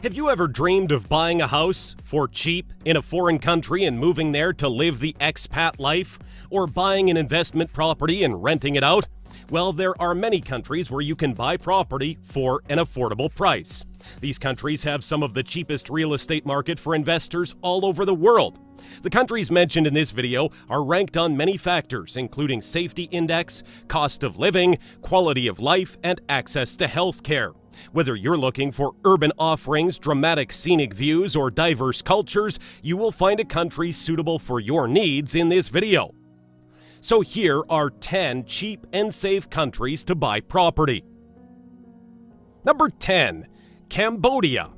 Have you ever dreamed of buying a house for cheap in a foreign country and moving there to live the expat life? Or buying an investment property and renting it out? Well, there are many countries where you can buy property for an affordable price. These countries have some of the cheapest real estate market for investors all over the world. The countries mentioned in this video are ranked on many factors, including safety index, cost of living, quality of life, and access to health care. Whether you're looking for urban offerings, dramatic scenic views, or diverse cultures, you will find a country suitable for your needs in this video. So here are 10 cheap and safe countries to buy property. Number 10. Cambodia.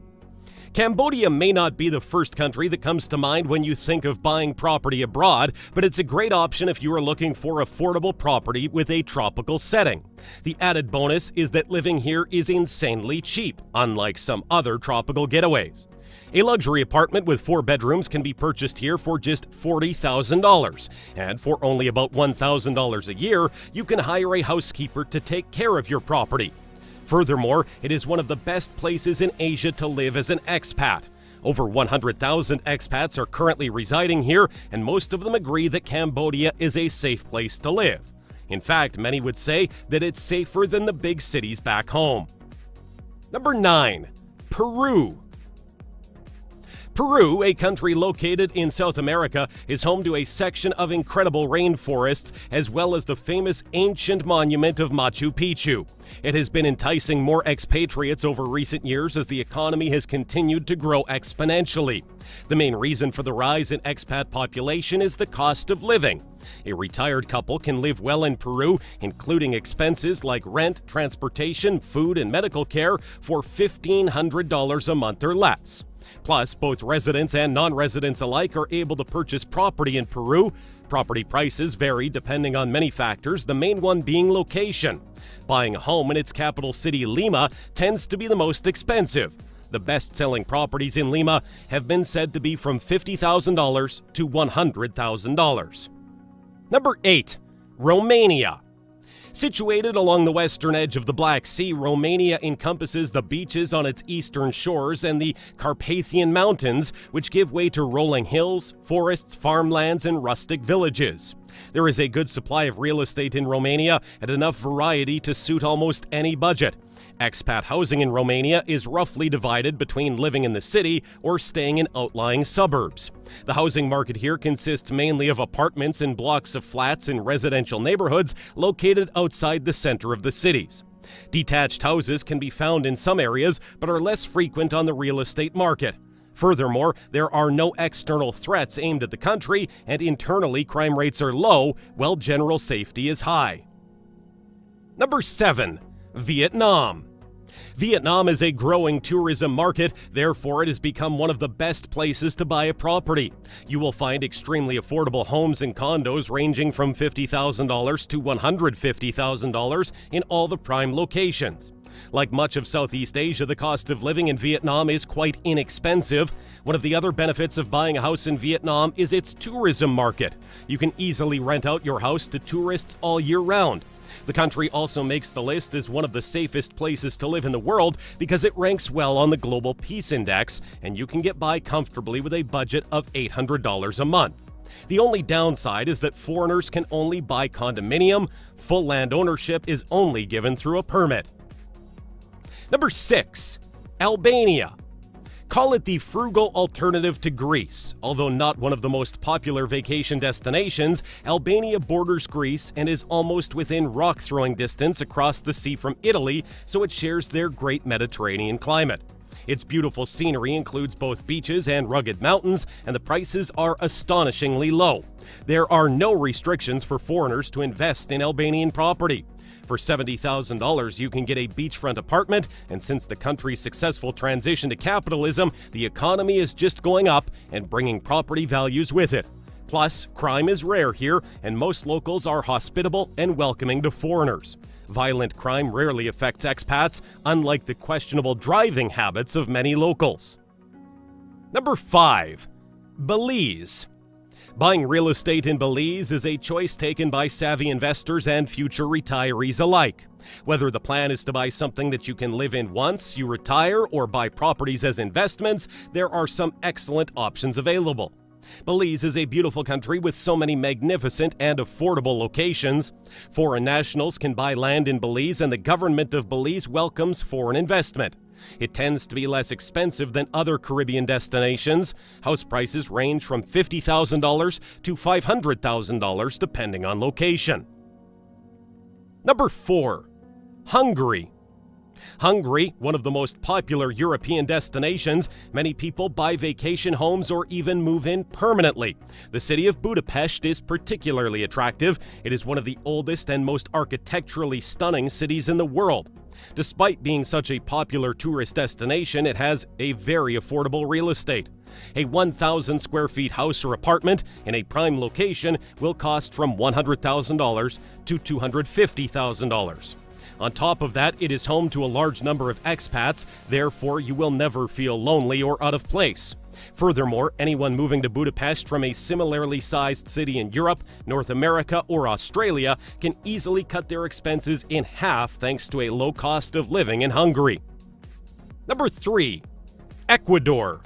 Cambodia may not be the first country that comes to mind when you think of buying property abroad, but it's a great option if you are looking for affordable property with a tropical setting. The added bonus is that living here is insanely cheap, unlike some other tropical getaways. A luxury apartment with 4 bedrooms can be purchased here for just $40,000, and for only about $1,000 a year, you can hire a housekeeper to take care of your property. Furthermore, it is one of the best places in Asia to live as an expat. Over 100,000 expats are currently residing here, and most of them agree that Cambodia is a safe place to live. In fact, many would say that it's safer than the big cities back home. Number 9. Peru. Peru, a country located in South America, is home to a section of incredible rainforests as well as the famous ancient monument of Machu Picchu. It has been enticing more expatriates over recent years as the economy has continued to grow exponentially. The main reason for the rise in expat population is the cost of living. A retired couple can live well in Peru, including expenses like rent, transportation, food, and medical care for $1,500 a month or less. Plus, both residents and non-residents alike are able to purchase property in Peru. Property prices vary depending on many factors, the main one being location. Buying a home in its capital city, Lima, tends to be the most expensive. The best-selling properties in Lima have been said to be from $50,000 to $100,000. Number 8. Romania. Situated along the western edge of the Black Sea, Romania encompasses the beaches on its eastern shores and the Carpathian Mountains, which give way to rolling hills, forests, farmlands, and rustic villages. There is a good supply of real estate in Romania and enough variety to suit almost any budget. Expat housing in Romania is roughly divided between living in the city or staying in outlying suburbs. The housing market here consists mainly of apartments in blocks of flats in residential neighborhoods located outside the center of the cities. Detached houses can be found in some areas but are less frequent on the real estate market. Furthermore, there are no external threats aimed at the country, and internally crime rates are low, while general safety is high. Number 7. Vietnam. Vietnam is a growing tourism market, therefore it has become one of the best places to buy a property. You will find extremely affordable homes and condos ranging from $50,000 to $150,000 in all the prime locations. Like much of Southeast Asia, the cost of living in Vietnam is quite inexpensive. One of the other benefits of buying a house in Vietnam is its tourism market. You can easily rent out your house to tourists all year round. The country also makes the list as one of the safest places to live in the world because it ranks well on the Global Peace Index, and you can get by comfortably with a budget of $800 a month. The only downside is that foreigners can only buy condominium. Full land ownership is only given through a permit. Number 6. Albania. Call it the frugal alternative to Greece. Although not one of the most popular vacation destinations, Albania borders Greece and is almost within rock-throwing distance across the sea from Italy, so it shares their great Mediterranean climate. Its beautiful scenery includes both beaches and rugged mountains, and the prices are astonishingly low. There are no restrictions for foreigners to invest in Albanian property. For $70,000, you can get a beachfront apartment, and since the country's successful transition to capitalism, the economy is just going up and bringing property values with it. Plus, crime is rare here, and most locals are hospitable and welcoming to foreigners. Violent crime rarely affects expats, unlike the questionable driving habits of many locals. Number 5. Belize. Buying real estate in Belize is a choice taken by savvy investors and future retirees alike. Whether the plan is to buy something that you can live in once you retire or buy properties as investments, there are some excellent options available. Belize is a beautiful country with so many magnificent and affordable locations. Foreign nationals can buy land in Belize, and the government of Belize welcomes foreign investment. It tends to be less expensive than other Caribbean destinations. House prices range from $50,000 to $500,000 depending on location. Number 4. Hungary. Hungary, one of the most popular European destinations, many people buy vacation homes or even move in permanently. The city of Budapest is particularly attractive. It is one of the oldest and most architecturally stunning cities in the world. Despite being such a popular tourist destination, it has a very affordable real estate. A 1,000 square feet house or apartment in a prime location will cost from $100,000 to $250,000. On top of that, it is home to a large number of expats, therefore you will never feel lonely or out of place. Furthermore, anyone moving to Budapest from a similarly sized city in Europe, North America, or Australia can easily cut their expenses in half thanks to a low cost of living in Hungary. Number 3. Ecuador.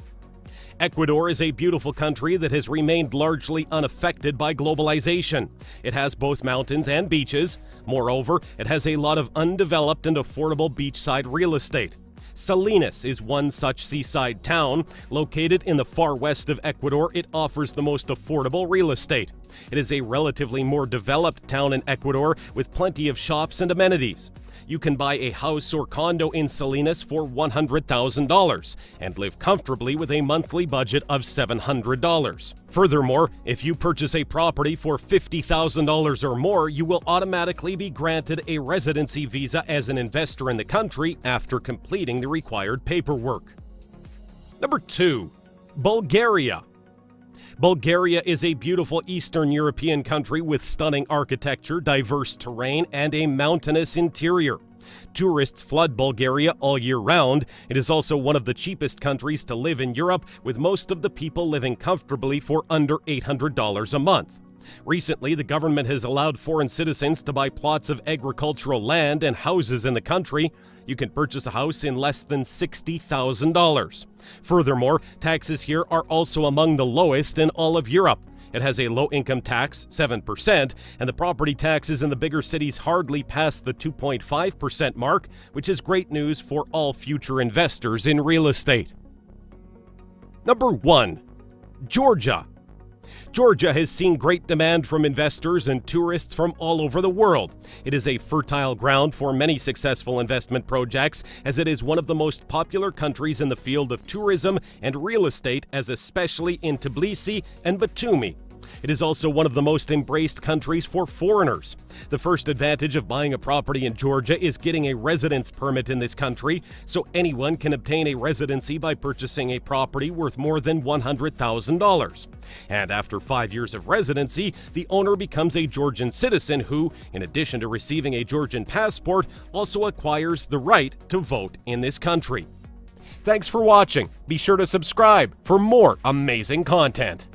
Ecuador is a beautiful country that has remained largely unaffected by globalization. It has both mountains and beaches. Moreover, it has a lot of undeveloped and affordable beachside real estate. Salinas is one such seaside town. Located in the far west of Ecuador, it offers the most affordable real estate. It is a relatively more developed town in Ecuador with plenty of shops and amenities. You can buy a house or condo in Salinas for $100,000 and live comfortably with a monthly budget of $700. Furthermore, if you purchase a property for $50,000 or more, you will automatically be granted a residency visa as an investor in the country after completing the required paperwork. Number 2. Bulgaria. Bulgaria is a beautiful Eastern European country with stunning architecture, diverse terrain, and a mountainous interior. Tourists flood Bulgaria all year round. It is also one of the cheapest countries to live in Europe, with most of the people living comfortably for under $800 a month. Recently, the government has allowed foreign citizens to buy plots of agricultural land and houses in the country. You can purchase a house in less than $60,000. Furthermore, taxes here are also among the lowest in all of Europe. It has a low income tax, 7%, and the property taxes in the bigger cities hardly pass the 2.5% mark, which is great news for all future investors in real estate. Number 1. Georgia. Georgia has seen great demand from investors and tourists from all over the world. It is a fertile ground for many successful investment projects, as it is one of the most popular countries in the field of tourism and real estate, as especially in Tbilisi and Batumi. It is also one of the most embraced countries for foreigners. The first advantage of buying a property in Georgia is getting a residence permit in this country, so anyone can obtain a residency by purchasing a property worth more than $100,000. And after 5 years of residency, the owner becomes a Georgian citizen who, in addition to receiving a Georgian passport, also acquires the right to vote in this country. Thanks for watching. Be sure to subscribe for more amazing content.